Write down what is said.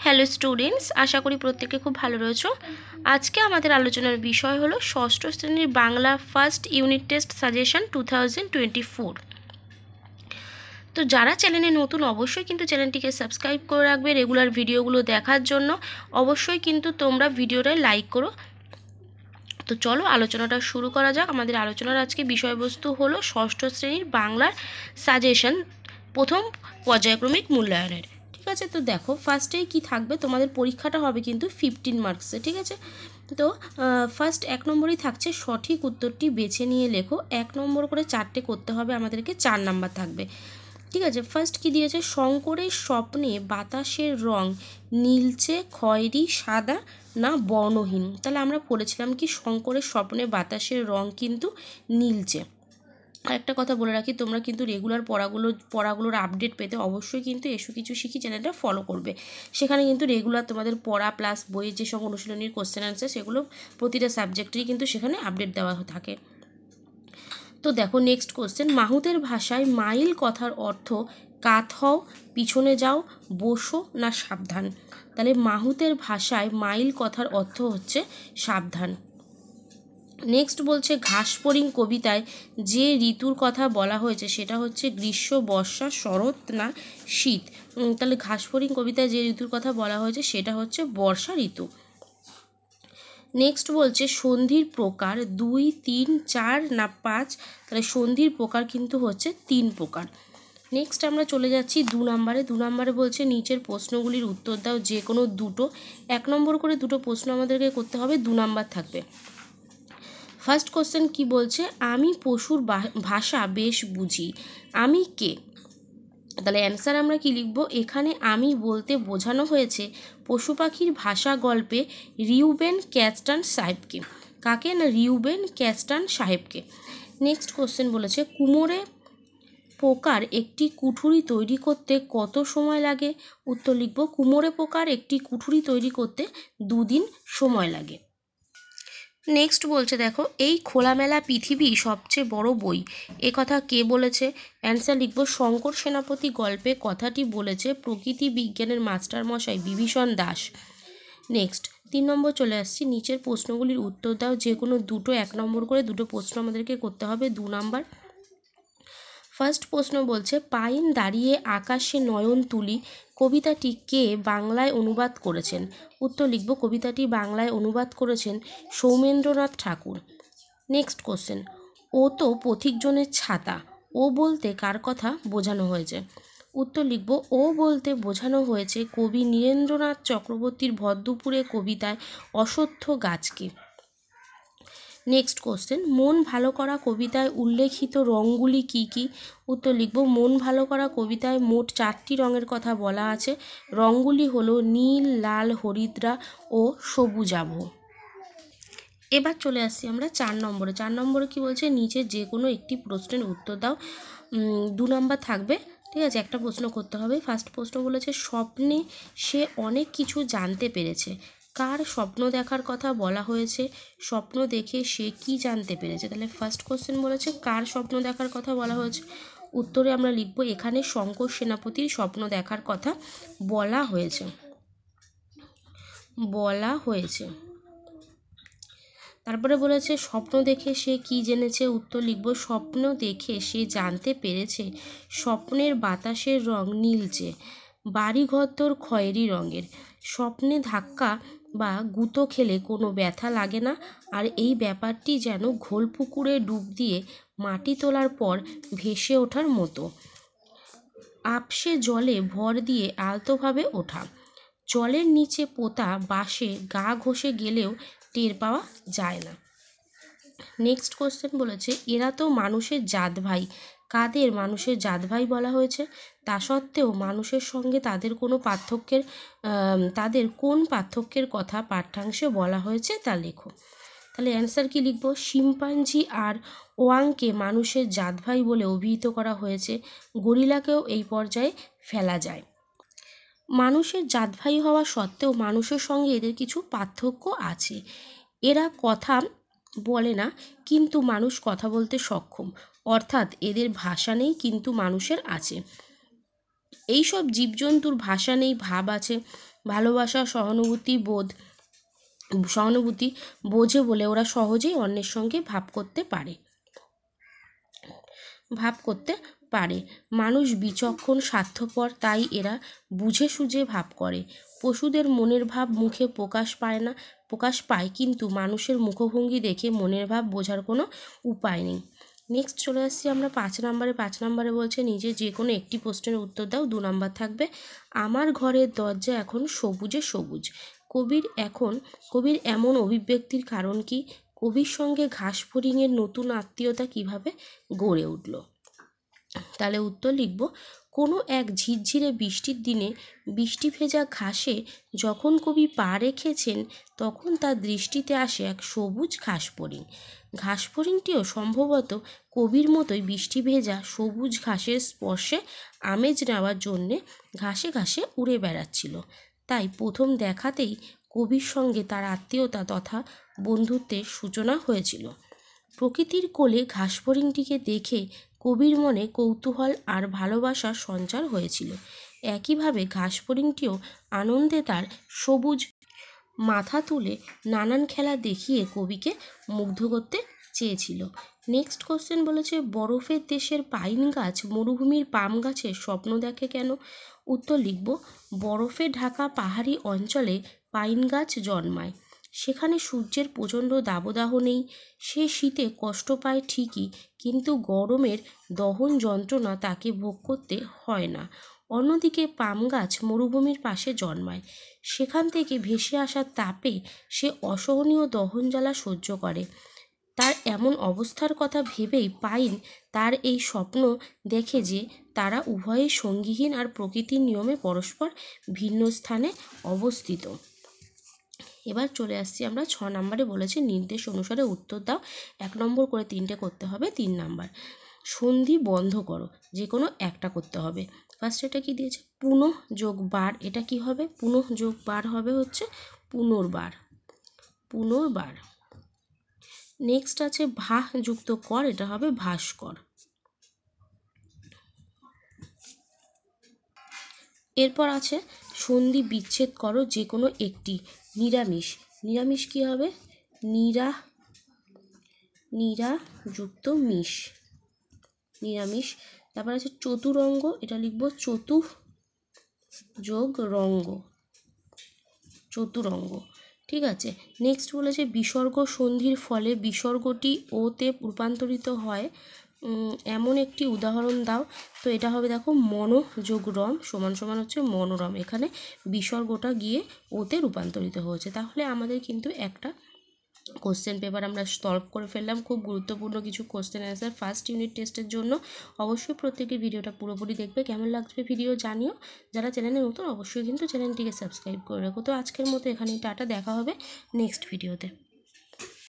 Hello students, আশা করি প্রত্যেকে খুব ভালো রয়েছো। আজকে আমাদের আলোচনার বিষয় হলো ষষ্ঠ শ্রেণীর Bangla first unit test suggestion 2024। তো যারা চ্যানেলে নতুন অবশ্যই কিন্তু চ্যানেলটিকে সাবস্ক্রাইব করে রাখবে রেগুলার ভিডিওগুলো দেখার জন্য। অবশ্যই কিন্তু তোমরা ভিডিওটায় লাইক করো। তো চলো আলোচনাটা শুরু করা যাক। আমাদের আলোচনার আজকে বিষয়বস্তু হলো ষষ্ঠ শ্রেণীর বাংলার সাজেশন প্রথম পর্যায়ক্রমিক মূল্যায়নের। ঠিক আছে, তো দেখো ফার্স্টেই কি থাকবে, তোমাদের পরীক্ষাটা হবে কিন্তু 15 মার্কসে। ঠিক আছে, তো ফার্স্ট 1 নম্বরই থাকছে সঠিক উত্তরটি বেছে নিয়ে লেখো। 1 নম্বর করে 4টে করতে হবে, আমাদেরকে 4 নাম্বার থাকবে। ঠিক আছে, ফার্স্ট কি দিয়েছে, শঙ্করের স্বপ্নে বাতাসের রং নীলচে খয়েরি সাদা না বর্ণহীন। তাহলে আমরা পড়েছিলাম কি শঙ্করের স্বপ্নে বাতাসের রং কিন্তু নীলচে। আর একটা কথা বলে রাখি, তোমরা কিন্তু রেগুলার পড়াগুলোর আপডেট পেতে অবশ্যই কিন্তু এসো কিছু শিখি চ্যানেলটা ফলো করবে। সেখানে কিন্তু রেগুলার তোমাদের পড়া প্লাস বইয়ের যেসব অনুশীলনীর কোশ্চেন আনসার সেগুলো প্রতিটা সাবজেক্টেরই কিন্তু সেখানে আপডেট দেওয়া থাকে। তো দেখো নেক্সট কোশ্চেন, মাহুতের ভাষায় মাইল কথার অর্থ কাত হও, পিছনে যাও, বসো না সাবধান। তাহলে মাহুতের ভাষায় মাইল কথার অর্থ হচ্ছে সাবধান। নেক্সট বলছে ঘাসফড়িং কবিতায় যে ঋতুর কথা বলা হয়েছে সেটা হচ্ছে গ্রীষ্ম, বর্ষা, শরৎ না শীত। তাহলে ঘাসফড়িং কবিতায় যে ঋতুর কথা বলা হয়েছে সেটা হচ্ছে বর্ষা ঋতু। নেক্সট বলছে সন্ধির প্রকার 2, 3, 4 না 5। তাহলে সন্ধির প্রকার কিন্তু হচ্ছে 3 প্রকার। নেক্সট আমরা চলে যাচ্ছি 2 নম্বরে। 2 নম্বরে বলছে নিচের প্রশ্নগুলির উত্তর দাও যে কোনো দুটো। 1 নম্বর করে দুটো প্রশ্ন আমাদেরকে করতে হবে, 2 নাম্বার থাকবে। ফার্স্ট কোশ্চেন কি বলছে, আমি পশুর ভাষা বেশ বুঝি, আমি কে। তাহলে অ্যান্সার আমরা কি লিখব, এখানে আমি বলতে বোঝানো হয়েছে পশু পাখির ভাষা গল্পে রিউবেন ক্যাস্টান সাহেবকে। কাকে না, রিউবেন ক্যাস্টান সাহেবকে। নেক্সট কোশ্চেন বলেছে কুমোরে পোকার একটি কুঠুরি তৈরি করতে কত সময় লাগে। উত্তর লিখব কুমোরে পোকার একটি কুঠুরি তৈরি করতে 2 দিন সময় লাগে। নেক্সট বলছে দেখো এই খোলামেলা পৃথিবী সবচেয়ে বড় বই, এ কথা কে বলেছে। অ্যান্সার লিখব শঙ্কর সেনাপতি গল্পে কথাটি বলেছে প্রকৃতি বিজ্ঞানের মাস্টারমশাই বিভীষণ দাস। নেক্সট 3 নম্বর চলে আসছি, নিচের প্রশ্নগুলির উত্তর দাও যে কোনো দুটো। 1 নম্বর করে দুটো প্রশ্ন আমাদেরকে করতে হবে, 2 নাম্বার। ফার্স্ট প্রশ্ন বলছে পাইন দাঁড়িয়ে আকাশে নয়ন তুলি কবিতাটি কে বাংলায় অনুবাদ করেছেন। উত্তর লিখব কবিতাটি বাংলায় অনুবাদ করেছেন সৌমেন্দ্রনাথ ঠাকুর। নেক্সট কোশ্চেন, ও তো পথিকজনের ছাতা, ও বলতে কার কথা বোঝানো হয়েছে। উত্তর লিখব ও বলতে বোঝানো হয়েছে কবি নীরেন্দ্রনাথ চক্রবর্তীর ভরদুপুরে কবিতায় অশ্বত্থ গাছকে। নেক্সট কোশ্চেন, মন ভালো করা কবিতায় উল্লেখিত রঙগুলি কি কি। উত্তর লিখব মন ভালো করা কবিতায় মোট 4টি রঙের কথা বলা আছে। রঙগুলি হলো নীল, লাল, হরিদ্রা ও সবুজাভ। এবার চলে আসছি আমরা 4 নম্বরে। 4 নম্বরে কি বলছে, নিচে যে কোনো একটি প্রশ্নের উত্তর দাও। 2 নাম্বার থাকবে। ঠিক আছে, একটা প্রশ্ন করতে হবে। ফার্স্ট প্রশ্ন বলেছে স্বপ্নে সে অনেক কিছু জানতে পেরেছে, কার স্বপ্ন দেখার কথা বলা হয়েছে। স্বপ্ন দেখে সে কি জানতে পেরেছে। তাহলে ফার্স্ট কোশ্চেন বলেছে কার স্বপ্ন দেখার কথা বলা হয়েছে। উত্তরে আমরা লিখব এখানে শঙ্কর সেনাপতির স্বপ্ন দেখার কথা বলা হয়েছে। তারপরে বলেছে স্বপ্ন দেখে সে কি জেনেছে। উত্তর লিখব স্বপ্ন দেখে সে জানতে পেরেছে স্বপ্নের বাতাসের রং নীলচে, বাড়িঘরদোর খয়েরি রঙের, স্বপ্নে ধাক্কা বা গুঁতো খেলে কোনো ব্যথা লাগে না, আর এই ব্যাপারটি যেন ঘোলপুকুরে ডুব দিয়ে মাটি তোলার পর ভেসে ওঠার মতো, আপসে জলে ভর দিয়ে আলতোভাবে ওঠা, জলের নিচে পোতা বাঁশে গা ঘষে গেলেও টের পাওয়া যায় না। নেক্সট কোশ্চেন বলেছে এরা তো মানুষের জাত ভাই, কাদের মানুষের জাত ভাই বলা হয়েছে। তা সত্ত্বেও মানুষের সঙ্গে তাদের কোন পার্থক্যের কথা পাঠ্যাংশে বলা হয়েছে তা লেখো। তাহলে অ্যান্সার কি লিখব, শিম্পাঞ্জি আর ওয়াংকে মানুষের জাত ভাই বলে অভিহিত করা হয়েছে, গরিলাকেও এই পর্যায়ে ফেলা যায়। মানুষের জাত ভাই হওয়া সত্ত্বেও মানুষের সঙ্গে এদের কিছু পার্থক্য আছে। এরা কথা বলে না কিন্তু মানুষ কথা বলতে সক্ষম, অর্থাৎ এদের ভাষা নেই কিন্তু মানুষের আছে। এইসব জীবজন্তুর ভাষা নেই, ভাব আছে। ভালোবাসা সহানুভূতি বোঝে বলে ওরা সহজেই অন্যের সঙ্গে ভাব করতে পারে। মানুষ বিচক্ষণ স্বার্থপর, তাই এরা বুঝে সুঝে ভাব করে। পশুদের মনের ভাব মুখে প্রকাশ পায়, কিন্তু মানুষের মুখভঙ্গি দেখে মনের ভাব বোঝার কোনো উপায় নেই। নেক্সট চলে আসছি আমরা 5 নম্বরে বলছে নিজে যে কোনো একটি প্রশ্নের উত্তর দাও। 2 নম্বর থাকবে আমার ঘরের দরজা এখন সবুজে সবুজ। কবির এমন অভিব্যক্তির কারণ কি? কবির সঙ্গে ঘাসফড়িংয়ের নতুন আত্মীয়তা কিভাবে গড়ে উঠল? তাহলে উত্তর লিখব, কোনো এক ঝিরঝিরে বৃষ্টির দিনে বৃষ্টি ভেজা ঘাসে যখন কবি পা রেখেছেন, তখন তার দৃষ্টিতে আসে এক সবুজ ঘাসফড়িংটিও সম্ভবত কবির মতোই বৃষ্টি ভেজা সবুজ ঘাসের স্পর্শে আমেজ নেওয়ার জন্যে ঘাসে ঘাসে উড়ে বেড়াচ্ছিল। তাই প্রথম দেখাতেই কবির সঙ্গে তার আত্মীয়তা তথা বন্ধুত্বের সূচনা হয়েছিল। প্রকৃতির কোলে ঘাসফড়িংটিকে দেখে কবির মনে কৌতূহল আর ভালোবাসার সঞ্চার হয়েছিল। একইভাবে ঘাসফড়িংটিও আনন্দে তার সবুজ মাথা তুলে নানান খেলা দেখিয়ে কবিকে মুগ্ধ করতে চেয়েছিল। নেক্সট কোশ্চেন বলেছে বরফের দেশের পাইন গাছ মরুভূমির পাম গাছের স্বপ্ন দেখে কেন? উত্তর লিখব, বরফে ঢাকা পাহাড়ি অঞ্চলে পাইন গাছ জন্মায়। সেখানে সূর্যের প্রচণ্ড দাবদাহ নেই। সে শীতে কষ্ট পায় ঠিকই, কিন্তু গরমের দহন যন্ত্রণা তাকে ভোগ করতে হয় না। অন্যদিকে পাম গাছ মরুভূমির পাশে জন্মায়। সেখান থেকে ভেসে আসা তাপে সে অসহনীয় দহন জ্বালা সহ্য করে। তার এমন অবস্থার কথা ভেবেই পাইন তার এই স্বপ্ন দেখে যে তারা উভয়ই সঙ্গীহীন আর প্রকৃতির নিয়মে পরস্পর ভিন্ন স্থানে অবস্থিত। এবার চলে আসছি আমরা 6 নম্বরে বলেছে নির্দেশ অনুসারে উত্তর দাও। 1 নম্বর করে 3টে করতে হবে। 3 নাম্বার সন্ধি বন্ধ করো, যে কোনো একটা করতে হবে। ফার্স্ট এটা কি দিয়েছে? পুনঃ যোগ বার। এটা কি হবে? পুনঃ যোগ বার হবে হচ্ছে পুনর্বার। নেক্সট আছে ভা যুক্ত কর, এটা হবে ভাস্কর। এরপর আছে সন্ধি বিচ্ছেদ করো যে কোনো একটি। নিরামিষ কি হবে? নিরা যুক্ত মিষ, নিরামিষ। তারপর আছে চতুরঙ্গ, এটা লিখব চতু যোগ রঙ্গ, চতুরঙ্গ। ঠিক আছে। নেক্সট বলেছে বিসর্গ সন্ধির ফলে বিসর্গটি ওতে রূপান্তরিত হয়, এমন একটি উদাহরণ দাও। তো এটা হবে দেখো মন যোগ রম সমান সমান হচ্ছে মনোরম। এখানে বিসর্গটা গিয়ে ওতে রূপান্তরিত হয়েছে। তাহলে আমাদের কিন্তু একটা কোশ্চেন পেপার আমরা সলভ করে ফেললাম। খুব গুরুত্বপূর্ণ কিছু কোশ্চেন অ্যান্সার ফার্স্ট ইউনিট টেস্টের জন্য। অবশ্যই প্রত্যেকে ভিডিওটা পুরোপুরি দেখবে। কেমন লাগবে ভিডিও জানিও। যারা চ্যানেলে নতুন অবশ্যই কিন্তু চ্যানেলটিকে সাবস্ক্রাইব করে রাখো। তো আজকের মতো এখানেই টাটা, দেখা হবে নেক্সট ভিডিওতে।